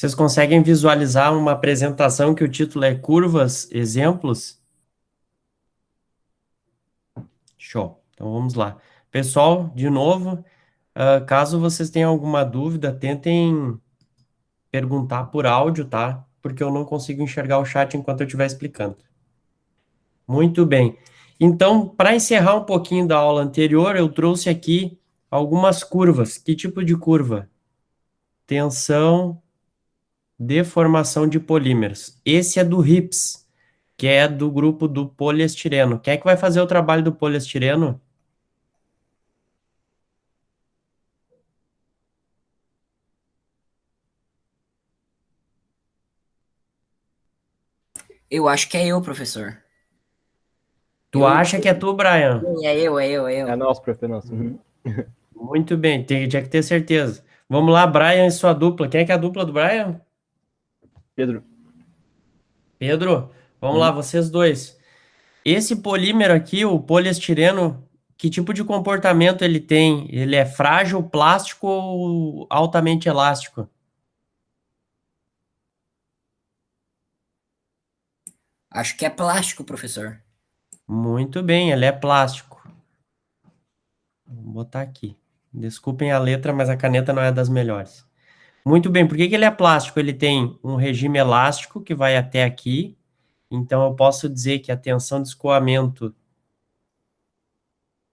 Vocês conseguem visualizar uma apresentação que o título é Curvas, Exemplos? Show. Então vamos lá. Pessoal, de novo, caso vocês tenham alguma dúvida, tentem perguntar por áudio, tá? Porque eu não consigo enxergar o chat enquanto eu estiver explicando. Muito bem. Então, para encerrar um pouquinho da aula anterior, eu trouxe aqui algumas curvas. Que tipo de curva? Tensão, deformação de polímeros. Esse é do RIPS, que é do grupo do poliestireno. Quem é que vai fazer o trabalho do poliestireno? Eu acho que é eu, professor. Tu acha que é tu, Brian? É É eu. nosso, prof, é nosso. Uhum. Muito bem, tinha que ter certeza. Vamos lá, Brian e sua dupla. Quem é que é a dupla do Brian? Pedro. Pedro, vamos lá, Uhum. vocês dois. Esse polímero aqui, o poliestireno, que tipo de comportamento ele tem? Ele é frágil, plástico ou altamente elástico? Acho que é plástico, professor. Muito bem, ele é plástico. Vou botar aqui. Desculpem a letra, mas a caneta não é das melhores. Muito bem, por que que ele é plástico? Ele tem um regime elástico que vai até aqui. Então, eu posso dizer que a tensão de escoamento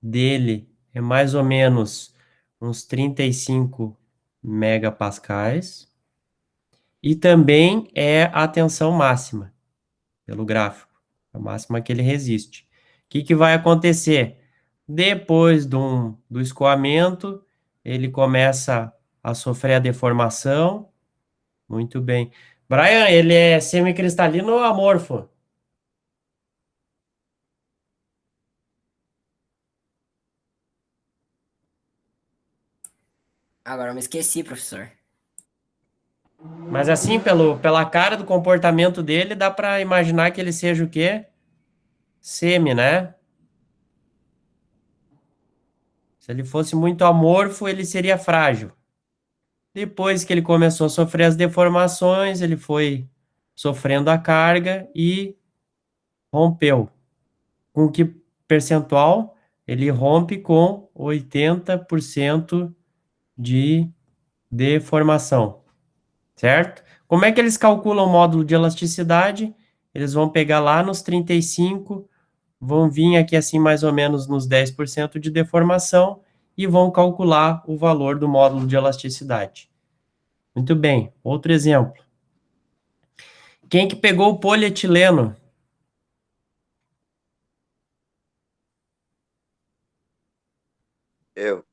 dele é mais ou menos uns 35 megapascais. E também é a tensão máxima, pelo gráfico. A máxima que ele resiste. O que que vai acontecer? Depois do escoamento, ele começa a sofrer a deformação. Muito bem. Brian, ele é semicristalino ou amorfo? Agora eu me esqueci, professor. Mas assim, pela cara do comportamento dele, dá para imaginar que ele seja o quê? Semi, né? Se ele fosse muito amorfo, ele seria frágil. Depois que ele começou a sofrer as deformações, ele foi sofrendo a carga e rompeu. Com que percentual? Ele rompe com 80% de deformação, certo? Como é que eles calculam o módulo de elasticidade? Eles vão pegar lá nos 35, vão vir aqui assim mais ou menos nos 10% de deformação e vão calcular o valor do módulo de elasticidade. Muito bem, outro exemplo. Quem que pegou o polietileno? Eu,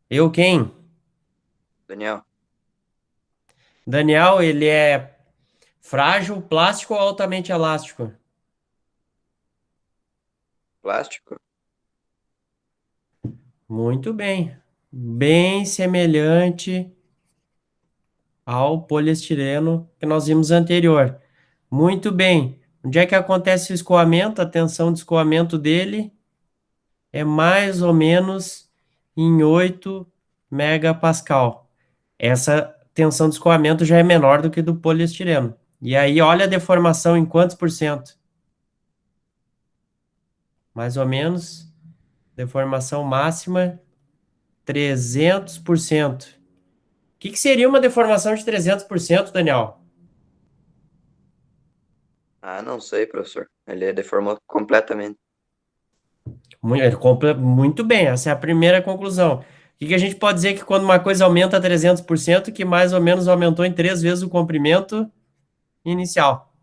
Eu quem? Daniel, Daniel, ele é frágil, plástico ou altamente elástico? plástico? Muito bem. Bem semelhante ao poliestireno que nós vimos anterior. Muito bem. Onde é que acontece o escoamento? A tensão de escoamento dele é mais ou menos em 8 megapascal. Essa tensão de escoamento já é menor do que do poliestireno. E aí, olha a deformação em quantos por cento? Mais ou menos. Deformação máxima, 300%. O que que seria uma deformação de 300%, Daniel? Ah, não sei, professor. Ele deformou completamente. Muito bem, essa é a primeira conclusão. O que que a gente pode dizer que quando uma coisa aumenta 300%, que mais ou menos aumentou em 3 vezes o comprimento inicial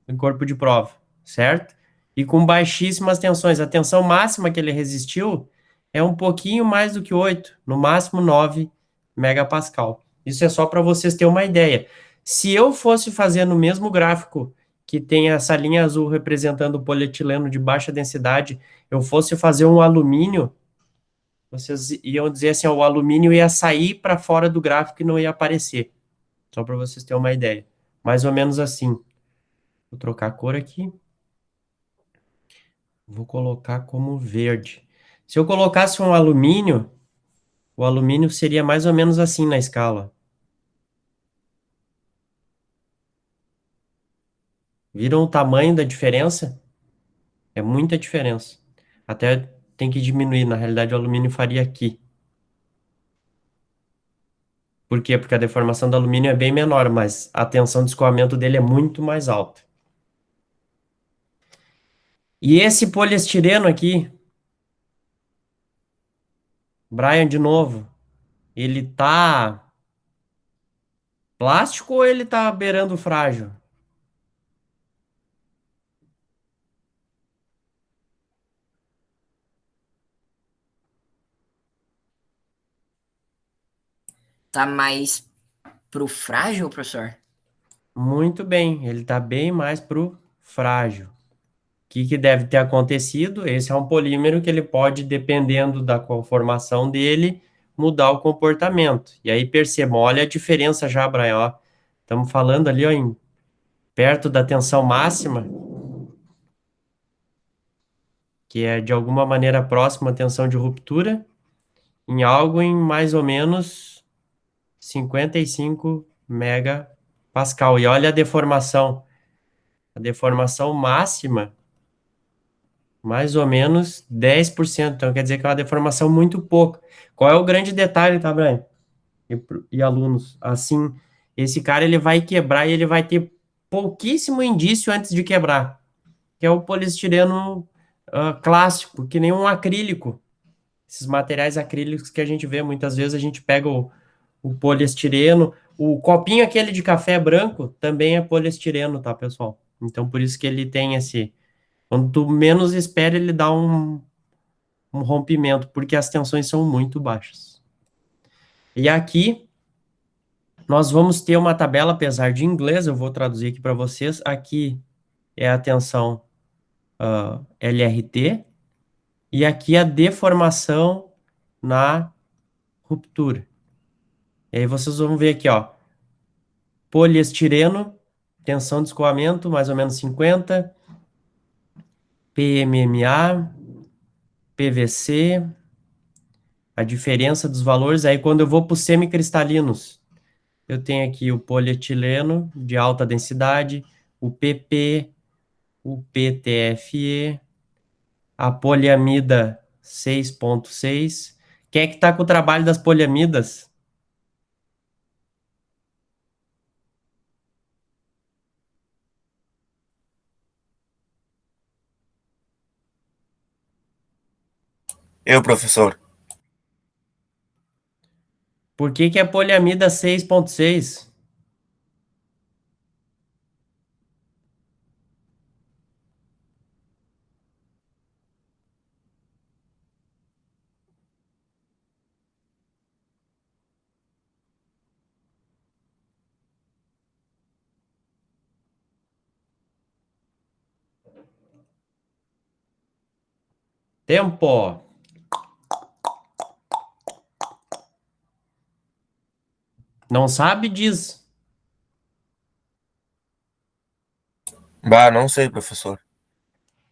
do corpo de prova, certo? E com baixíssimas tensões. A tensão máxima que ele resistiu é um pouquinho mais do que 8, no máximo 9 megapascal. Isso é só para vocês terem uma ideia. Se eu fosse fazer no mesmo gráfico que tem essa linha azul representando o polietileno de baixa densidade, eu fosse fazer um alumínio, vocês iam dizer assim, ó, o alumínio ia sair para fora do gráfico e não ia aparecer. Só para vocês terem uma ideia. Mais ou menos assim. Vou trocar a cor aqui. Vou colocar como verde. Se eu colocasse um alumínio, o alumínio seria mais ou menos assim na escala. Viram o tamanho da diferença? É muita diferença. Até tem que diminuir. Na realidade, o alumínio faria aqui. Por quê? Porque a deformação do alumínio é bem menor, mas a tensão de escoamento dele é muito mais alta. E esse poliestireno aqui, Brian, de novo, ele tá plástico ou ele tá beirando frágil? Tá mais pro frágil, professor? Muito bem, ele tá bem mais pro frágil. O que deve ter acontecido? Esse é um polímero que ele pode, dependendo da conformação dele, mudar o comportamento. E aí percebam, olha a diferença já, Brian, ó. Estamos falando ali, ó, perto da tensão máxima, que é de alguma maneira próxima à tensão de ruptura, em algo em mais ou menos 55 megapascal. E olha a deformação. A deformação máxima, mais ou menos 10%. Então, quer dizer que é uma deformação muito pouca. Qual é o grande detalhe, tá, Brian? E alunos, assim, esse cara ele vai quebrar e ele vai ter pouquíssimo indício antes de quebrar, que é o poliestireno clássico, que nem um acrílico. Esses materiais acrílicos que a gente vê, muitas vezes a gente pega o poliestireno, o copinho aquele de café branco também é poliestireno, tá, pessoal? Então, por isso que ele tem esse... Quando tu menos espera, ele dá um rompimento, porque as tensões são muito baixas. E aqui, nós vamos ter uma tabela, apesar de inglês, eu vou traduzir aqui para vocês. Aqui é a tensão LRT, e aqui a deformação na ruptura. E aí vocês vão ver aqui, ó, poliestireno, tensão de escoamento, mais ou menos 50, PMMA, PVC, a diferença dos valores. Aí quando eu vou para os semicristalinos, eu tenho aqui o polietileno de alta densidade, o PP, o PTFE, a poliamida 6,6. Quem é que está com o trabalho das poliamidas? Eu, professor. Por que é poliamida 6,6? Tempo. Não sabe? Diz. Bah, não sei, professor.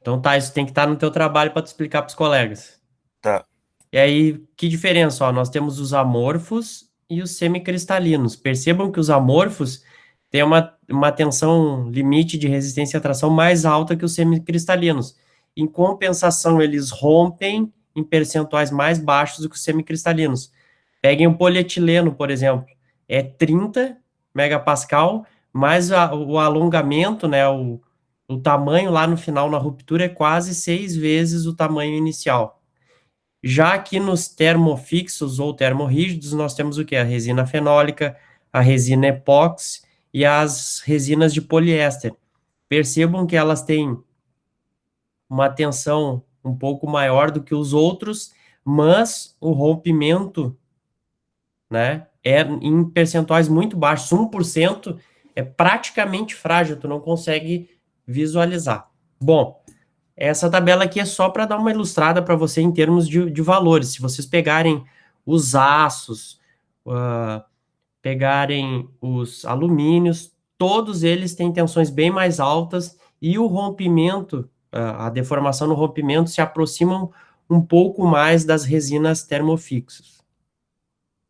Então tá, isso tem que estar no teu trabalho para tu explicar para os colegas. Tá. E aí, que diferença? Ó, nós temos os amorfos e os semicristalinos. Percebam que os amorfos têm uma tensão limite de resistência à tração mais alta que os semicristalinos. Em compensação, eles rompem em percentuais mais baixos do que os semicristalinos. Peguem o polietileno, por exemplo. É 30 megapascal, mas o alongamento, né, o tamanho lá no final, na ruptura, é quase 6 vezes o tamanho inicial. Já aqui nos termofixos ou termorrígidos, nós temos o que? A resina fenólica, a resina epóxi e as resinas de poliéster. Percebam que elas têm uma tensão um pouco maior do que os outros, mas o rompimento, né, é em percentuais muito baixos. 1% é praticamente frágil, tu não consegue visualizar. Bom, essa tabela aqui é só para dar uma ilustrada para você em termos de valores. Se vocês pegarem os aços, pegarem os alumínios, todos eles têm tensões bem mais altas e o rompimento, a deformação no rompimento se aproximam um pouco mais das resinas termofixas.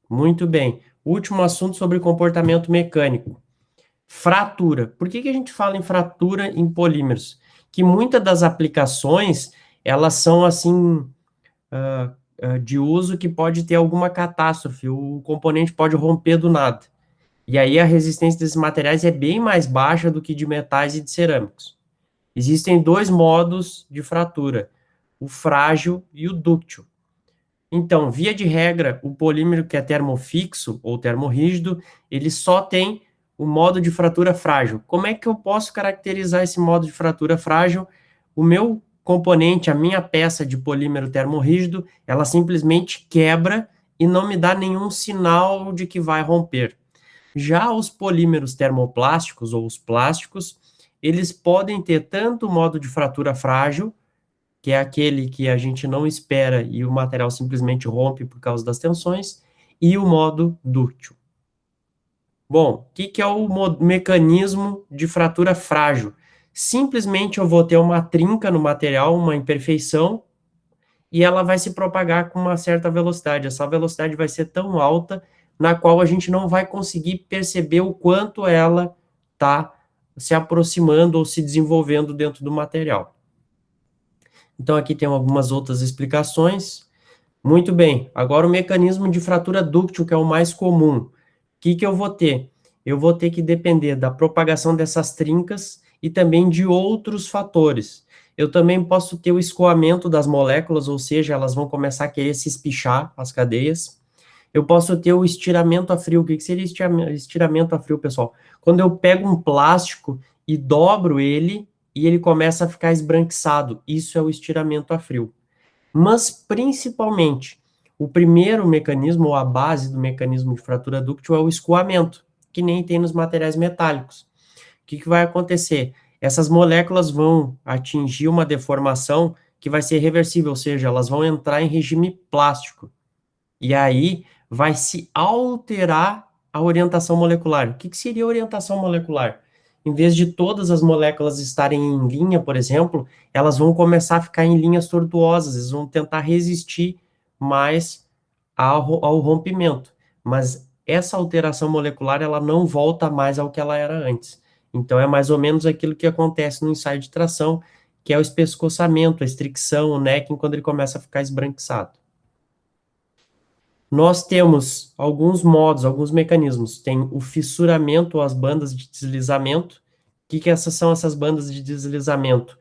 Muito bem. Último assunto sobre comportamento mecânico. Fratura. Por que a gente fala em fratura em polímeros? Que muitas das aplicações, elas são assim, de uso que pode ter alguma catástrofe, o componente pode romper do nada. E aí a resistência desses materiais é bem mais baixa do que de metais e de cerâmicos. Existem dois modos de fratura, o frágil e o dúctil. Então, via de regra, o polímero que é termofixo ou termorrígido, ele só tem o modo de fratura frágil. Como é que eu posso caracterizar esse modo de fratura frágil? O meu componente, a minha peça de polímero termorrígido, ela simplesmente quebra e não me dá nenhum sinal de que vai romper. Já os polímeros termoplásticos ou os plásticos, eles podem ter tanto o modo de fratura frágil, que é aquele que a gente não espera e o material simplesmente rompe por causa das tensões, e o modo dúctil. Bom, o que é o mecanismo de fratura frágil? Simplesmente eu vou ter uma trinca no material, uma imperfeição, e ela vai se propagar com uma certa velocidade. Essa velocidade vai ser tão alta, na qual a gente não vai conseguir perceber o quanto ela está se aproximando ou se desenvolvendo dentro do material. Então, aqui tem algumas outras explicações. Muito bem, agora o mecanismo de fratura dúctil, que é o mais comum. O que eu vou ter? Eu vou ter que depender da propagação dessas trincas e também de outros fatores. Eu também posso ter o escoamento das moléculas, ou seja, elas vão começar a querer se espichar, as cadeias. Eu posso ter o estiramento a frio. O que seria estiramento a frio, pessoal? Quando eu pego um plástico e dobro ele, e ele começa a ficar esbranquiçado. Isso é o estiramento a frio. Mas, principalmente, o primeiro mecanismo, ou a base do mecanismo de fratura dúctil, é o escoamento, que nem tem nos materiais metálicos. O que vai acontecer? Essas moléculas vão atingir uma deformação que vai ser reversível, ou seja, elas vão entrar em regime plástico. E aí vai se alterar a orientação molecular. O que seria orientação molecular? Em vez de todas as moléculas estarem em linha, por exemplo, elas vão começar a ficar em linhas tortuosas, eles vão tentar resistir mais ao rompimento. Mas essa alteração molecular, ela não volta mais ao que ela era antes. Então, é mais ou menos aquilo que acontece no ensaio de tração, que é o espescoçamento, a estricção, o necking, quando ele começa a ficar esbranquiçado. Nós temos alguns modos, alguns mecanismos. Tem o fissuramento, as bandas de deslizamento. O que essas são essas bandas de deslizamento?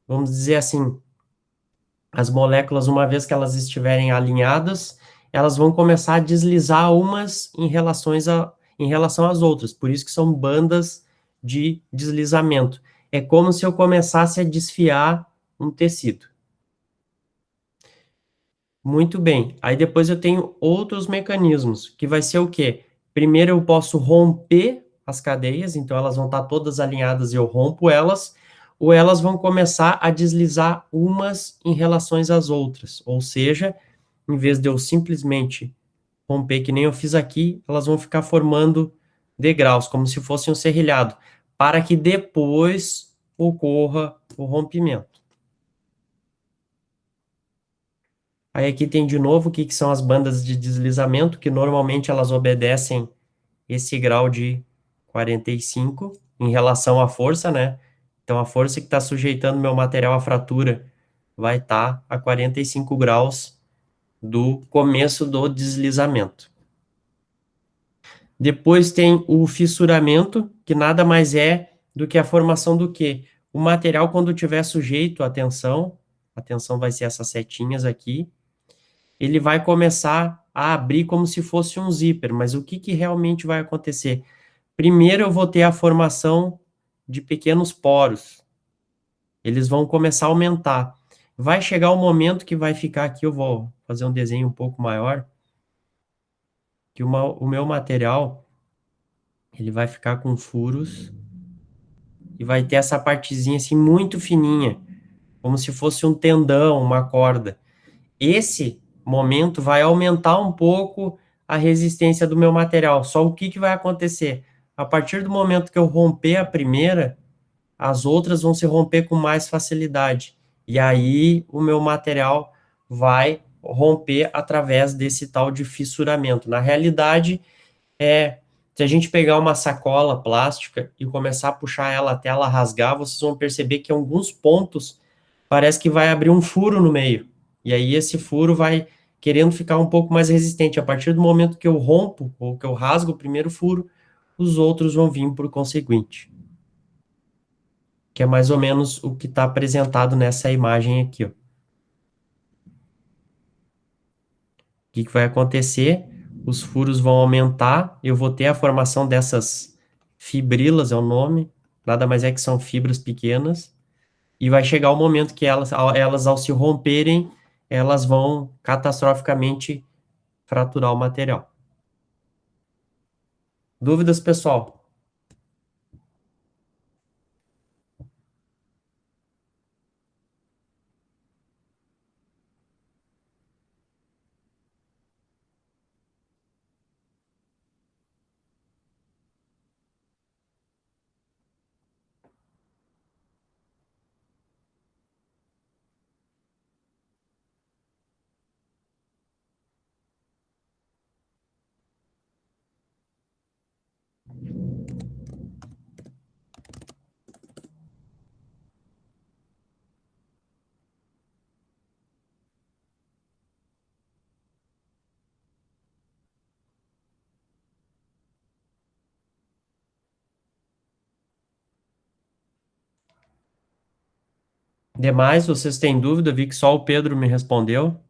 Vamos dizer assim, as moléculas, uma vez que elas estiverem alinhadas, elas vão começar a deslizar umas em relação às outras. Por isso que são bandas de deslizamento. É como se eu começasse a desfiar um tecido. Muito bem. Aí depois eu tenho outros mecanismos, que vai ser o quê? Primeiro eu posso romper as cadeias, então elas vão estar todas alinhadas e eu rompo elas, ou elas vão começar a deslizar umas em relação às outras. Ou seja, em vez de eu simplesmente romper, que nem eu fiz aqui, elas vão ficar formando degraus, como se fosse um serrilhado, para que depois ocorra o rompimento. Aí aqui tem de novo o que são as bandas de deslizamento, que normalmente elas obedecem esse grau de 45 em relação à força, né? Então a força que está sujeitando meu material à fratura vai estar a 45 graus do começo do deslizamento. Depois tem o fissuramento, que nada mais é do que a formação do quê? O material, quando estiver sujeito à tensão, a tensão vai ser essas setinhas aqui, ele vai começar a abrir como se fosse um zíper, mas o que realmente vai acontecer? Primeiro eu vou ter a formação de pequenos poros, eles vão começar a aumentar. Vai chegar um momento que vai ficar aqui, eu vou fazer um desenho um pouco maior, que o meu material, ele vai ficar com furos, e vai ter essa partezinha assim muito fininha, como se fosse um tendão, uma corda. Esse momento vai aumentar um pouco a resistência do meu material. Só o que vai acontecer? A partir do momento que eu romper a primeira, as outras vão se romper com mais facilidade. E aí o meu material vai romper através desse tal de fissuramento. Na realidade, Se a gente pegar uma sacola plástica e começar a puxar ela até ela rasgar, vocês vão perceber que em alguns pontos parece que vai abrir um furo no meio. E aí esse furo vai querendo ficar um pouco mais resistente. A partir do momento que eu rompo ou que eu rasgo o primeiro furo, os outros vão vir por conseguinte. Que é mais ou menos o que está apresentado nessa imagem aqui, ó. O que vai acontecer? Os furos vão aumentar, eu vou ter a formação dessas fibrilas, é o nome, nada mais é que são fibras pequenas, e vai chegar o momento que elas ao se romperem, elas vão catastroficamente fraturar o material. Dúvidas, pessoal? Demais, vocês têm dúvida? Vi que só o Pedro me respondeu.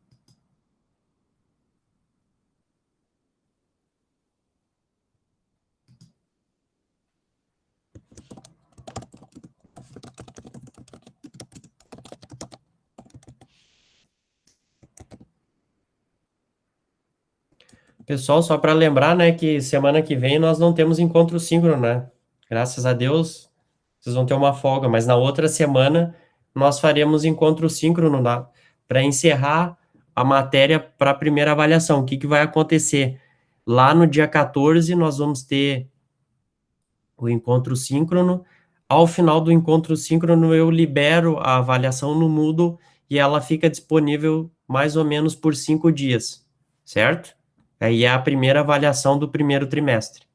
Pessoal, só para lembrar, né, que semana que vem nós não temos encontro síncrono, né? Graças a Deus, vocês vão ter uma folga, mas na outra semana nós faremos encontro síncrono para encerrar a matéria para a primeira avaliação. O que vai acontecer? Lá no dia 14 nós vamos ter o encontro síncrono. Ao final do encontro síncrono eu libero a avaliação no Moodle e ela fica disponível mais ou menos por 5 dias, certo? Aí é a primeira avaliação do primeiro trimestre.